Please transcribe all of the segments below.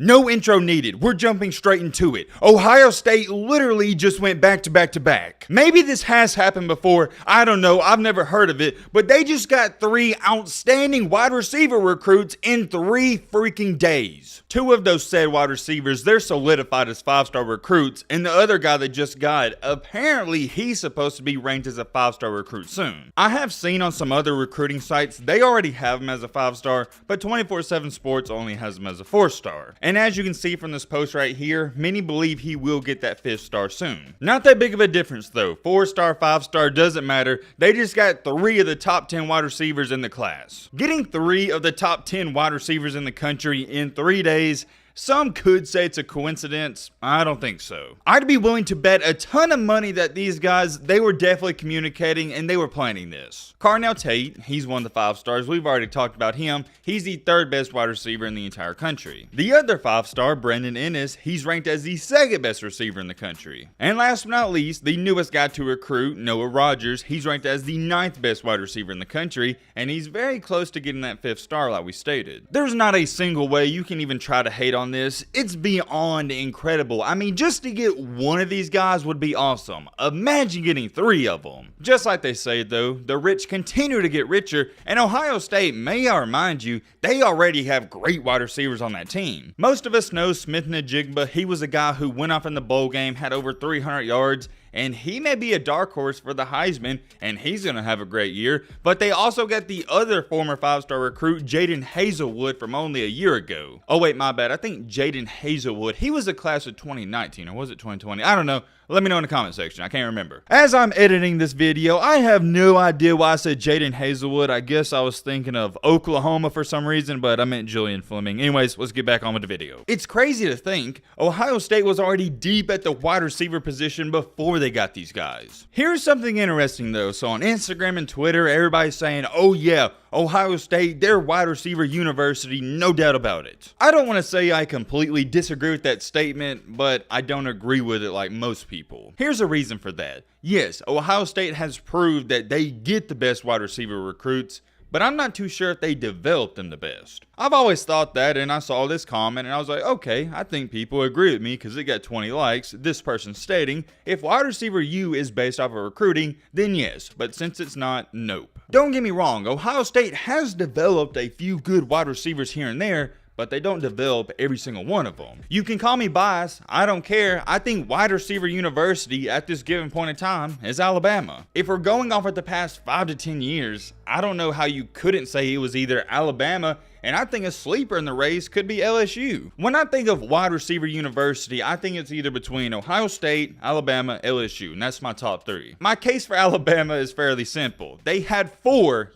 No intro needed, we're jumping straight into it. Ohio State literally just went back to back to back. Maybe this has happened before, I don't know, I've never heard of it, but they just got 3 outstanding wide receiver recruits in 3 freaking days. 2 of those said wide receivers, they're solidified as 5-star recruits, and the other guy that just got, apparently he's supposed to be ranked as a 5-star recruit soon. I have seen on some other recruiting sites, they already have him as a 5-star, but 24/7 Sports only has him as a 4-star. And as you can see from this post right here, many believe he will get that 5th star soon. Not that big of a difference though. 4-star, 5-star, doesn't matter. They just got 3 of the top 10 wide receivers in the class. Getting 3 of the top 10 wide receivers in the country in 3 days, some could say it's a coincidence. I don't think so. I'd be willing to bet a ton of money that these guys, they were definitely communicating and they were planning this. Carnell Tate, he's one of the 5-stars. We've already talked about him. He's the 3rd best wide receiver in the entire country. The other 5-star, Brandon Ennis, he's ranked as the 2nd best receiver in the country. And last but not least, the newest guy to recruit, Noah Rogers, he's ranked as the 9th best wide receiver in the country, and he's very close to getting that 5th star like we stated. There's not a single way you can even try to hate on this. It's beyond incredible. I mean, just to get 1 of these guys would be awesome. Imagine getting 3 of them. Just like they say though, the rich continue to get richer, and Ohio State, may I remind you, they already have great wide receivers on that team. Most of us know Smith-Njigba. He was a guy who went off in the bowl game, had over 300 yards, and he may be a dark horse for the Heisman, and he's going to have a great year. But they also got the other former 5-star recruit, Jaden Hazelwood, from only a year ago. Oh wait, my bad. I think Jaden Hazelwood, he was a class of 2019, or was it 2020? I don't know. Let me know in the comment section. I can't remember. As I'm editing this video, I have no idea why I said Jaden Hazelwood. I guess I was thinking of Oklahoma for some reason, but I meant Julian Fleming. Anyways, let's get back on with the video. It's crazy to think Ohio State was already deep at the wide receiver position before they got these guys. Here's something interesting though. So on Instagram and Twitter, everybody's saying, oh yeah, Ohio State, they're wide receiver university, no doubt about it. I don't want to say I completely disagree with that statement, but I don't agree with it like most people. Here's a reason for that. Yes, Ohio State has proved that they get the best wide receiver recruits, but I'm not too sure if they developed them the best. I've always thought that, and I saw this comment and I was like, okay, I think people agree with me because it got 20 likes. This person stating, if wide receiver U is based off of recruiting, then yes, but since it's not, nope. Don't get me wrong, Ohio State has developed a few good wide receivers here and there, but they don't develop every single one of them. You can call me biased, I don't care. I think wide receiver university at this given point in time is Alabama. If we're going off at the past 5 to 10 years, I don't know how you couldn't say it was either Alabama, and I think a sleeper in the race could be LSU. When I think of wide receiver university, I think it's either between Ohio State, Alabama, LSU, and that's my top 3. My case for Alabama is fairly simple. They had 4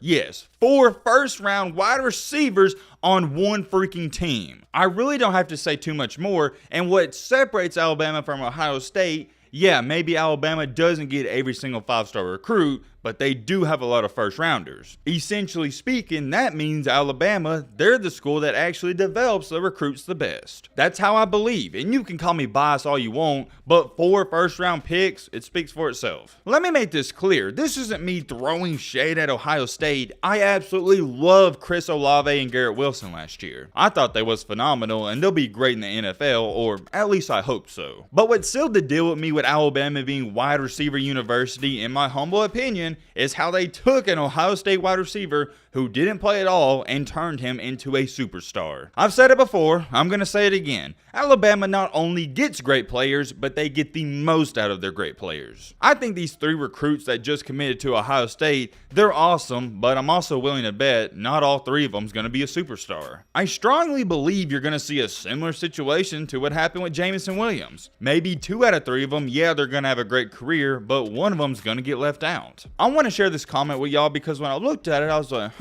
first-round wide receivers on one freaking team. I really don't have to say too much more, and what separates Alabama from Ohio State, yeah, maybe Alabama doesn't get every single 5-star recruit, but they do have a lot of first rounders. Essentially speaking, that means Alabama, they're the school that actually develops the recruits the best. That's how I believe, and you can call me biased all you want, but 4 first-round picks, it speaks for itself. Let me make this clear. This isn't me throwing shade at Ohio State. I absolutely love Chris Olave and Garrett Wilson last year. I thought they was phenomenal, and they'll be great in the NFL, or at least I hope so. But what sealed the deal with me with Alabama being wide receiver university, in my humble opinion, is how they took an Ohio State wide receiver who didn't play at all and turned him into a superstar. I've said it before, I'm going to say it again. Alabama not only gets great players, but they get the most out of their great players. I think these 3 recruits that just committed to Ohio State, they're awesome, but I'm also willing to bet not all 3 of them is going to be a superstar. I strongly believe you're going to see a similar situation to what happened with Jameson Williams. Maybe 2 out of 3 of them, yeah, they're going to have a great career, but one of them's going to get left out. I want to share this comment with y'all because when I looked at it, I was like,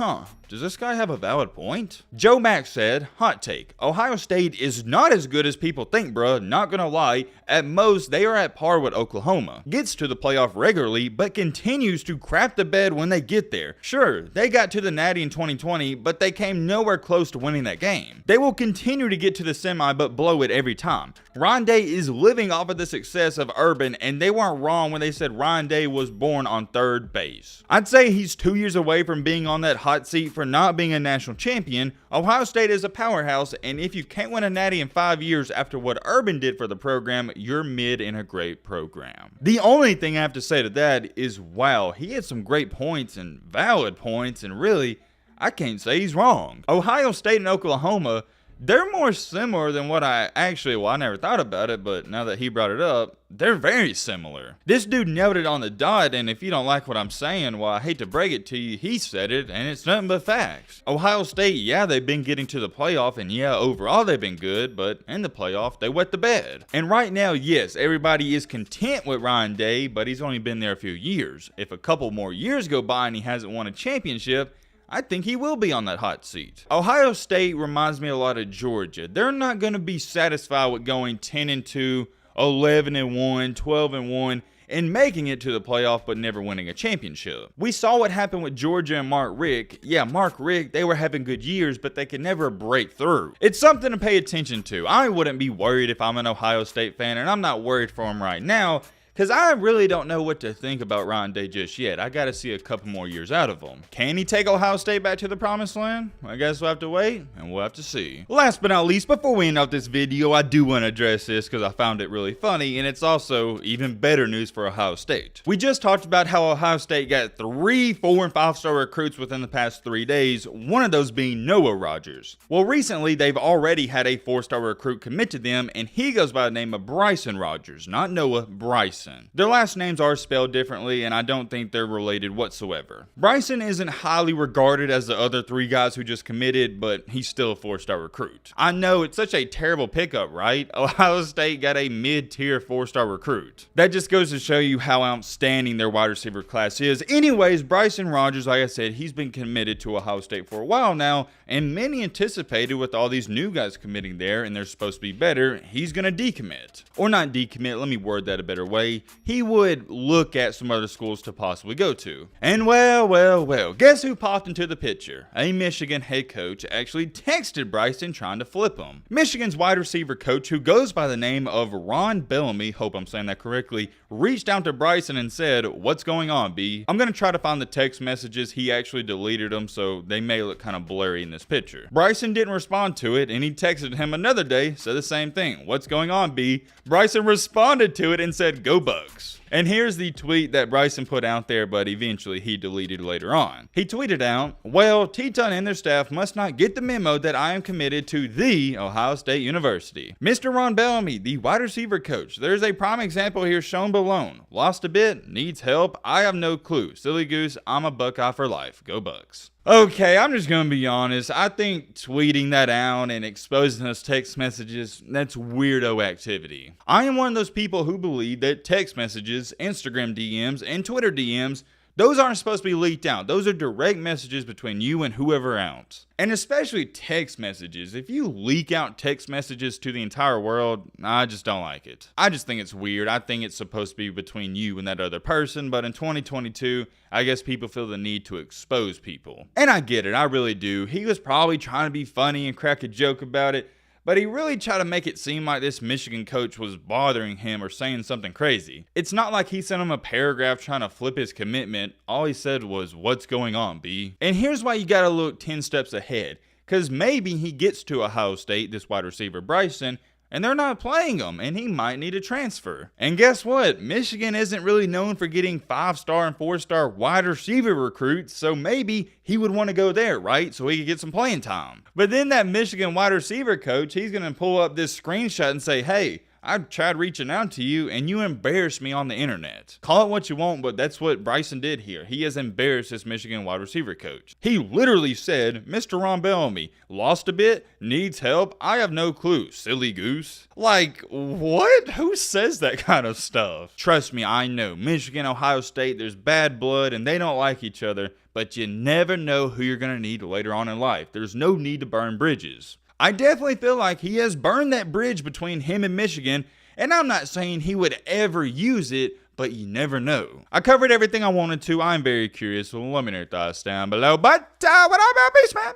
does this guy have a valid point? Joe Mack said, hot take, Ohio State is not as good as people think, bruh, not gonna lie. At most, they are at par with Oklahoma. Gets to the playoff regularly, but continues to crap the bed when they get there. Sure, they got to the Natty in 2020, but they came nowhere close to winning that game. They will continue to get to the semi, but blow it every time. Ryan Day is living off of the success of Urban, and they weren't wrong when they said Ryan Day was born on 3rd base. I'd say he's 2 years away from being on that hot seat for for not being a national champion, Ohio State is a powerhouse, and if you can't win a natty in 5 years after what Urban did for the program, you're mid in a great program. The only thing I have to say to that is, wow, he had some great points and valid points, and really, I can't say he's wrong. Ohio State and Oklahoma, they're more similar than what I never thought about it, but now that he brought it up, they're very similar. This dude nailed it on the dot, and if you don't like what I'm saying, well, I hate to break it to you, he said it, and it's nothing but facts. Ohio State, yeah, they've been getting to the playoff, and yeah, overall they've been good, but in the playoff, they wet the bed. And right now, yes, everybody is content with Ryan Day, but he's only been there a few years. If a couple more years go by and he hasn't won a championship, I think he will be on that hot seat. Ohio State reminds me a lot of Georgia. They're not going to be satisfied with going 10-2, 11-1, 12-1, and making it to the playoff but never winning a championship. We saw what happened with Georgia and Mark Richt. Yeah, Mark Richt, they were having good years, but they could never break through. It's something to pay attention to. I wouldn't be worried if I'm an Ohio State fan, and I'm not worried for him right now, because I really don't know what to think about Ryan Day just yet. I got to see a couple more years out of him. Can he take Ohio State back to the promised land? I guess we'll have to wait, and we'll have to see. Last but not least, before we end off this video, I do want to address this because I found it really funny, and it's also even better news for Ohio State. We just talked about how Ohio State got 3 4- and 5-star recruits within the past 3 days, one of those being Noah Rogers. Well, recently, they've already had a 4-star recruit commit to them, and he goes by the name of Bryson Rogers, not Noah, Bryson. Their last names are spelled differently, and I don't think they're related whatsoever. Bryson isn't highly regarded as the other 3 guys who just committed, but he's still a 4-star recruit. I know, it's such a terrible pickup, right? Ohio State got a mid-tier 4-star recruit. That just goes to show you how outstanding their wide receiver class is. Anyways, Bryson Rogers, like I said, he's been committed to Ohio State for a while now, and many anticipated with all these new guys committing there, and they're supposed to be better, he's going to decommit. Or not decommit, let me word that a better way. He would look at some other schools to possibly go to. And well, guess who popped into the picture? A Michigan head coach actually texted Bryson trying to flip him. Michigan's wide receiver coach, who goes by the name of Ron Bellamy, hope I'm saying that correctly, reached out to Bryson and said, "What's going on, B?" I'm going to try to find the text messages. He actually deleted them, so they may look kind of blurry in this picture. Bryson didn't respond to it, and he texted him another day, said the same thing. "What's going on, B?" Bryson responded to it and said, "Go Bucks." And here's the tweet that Bryson put out there, but eventually he deleted later on. He tweeted out, "Well, Teton and their staff must not get the memo that I am committed to the Ohio State University. Mr. Ron Bellamy, the wide receiver coach, there's a prime example here shown below. Lost a bit, needs help, I have no clue. Silly goose, I'm a Buckeye for life. Go Bucks." Okay, I'm just going to be honest. I think tweeting that out and exposing those text messages, that's weirdo activity. I am one of those people who believe that text messages, Instagram DMs, and Twitter DMs, those aren't supposed to be leaked out. Those are direct messages between you and whoever else. And especially text messages. If you leak out text messages to the entire world, I just don't like it. I just think it's weird. I think it's supposed to be between you and that other person. But in 2022, I guess people feel the need to expose people. And I get it. I really do. He was probably trying to be funny and crack a joke about it. But he really tried to make it seem like this Michigan coach was bothering him or saying something crazy. It's not like he sent him a paragraph trying to flip his commitment. All he said was, "What's going on, B?" And here's why you gotta look 10 steps ahead. Because maybe he gets to Ohio State, this wide receiver Bryson, and they're not playing him, and he might need a transfer. And guess what? Michigan isn't really known for getting 5-star and 4-star wide receiver recruits, so maybe he would want to go there, right? So he could get some playing time. But then that Michigan wide receiver coach, he's going to pull up this screenshot and say, "Hey, I tried reaching out to you and you embarrassed me on the internet." Call it what you want, but that's what Bryson did here. He has embarrassed this Michigan wide receiver coach. He literally said, "Mr. Ron Bellamy, lost a bit, needs help, I have no clue, silly goose." Like, what? Who says that kind of stuff? Trust me, I know. Michigan, Ohio State, there's bad blood and they don't like each other, but you never know who you're going to need later on in life. There's no need to burn bridges. I definitely feel like he has burned that bridge between him and Michigan, and I'm not saying he would ever use it, but you never know. I covered everything I wanted to. I'm very curious, so let me know your thoughts down below. But what about Beast Man?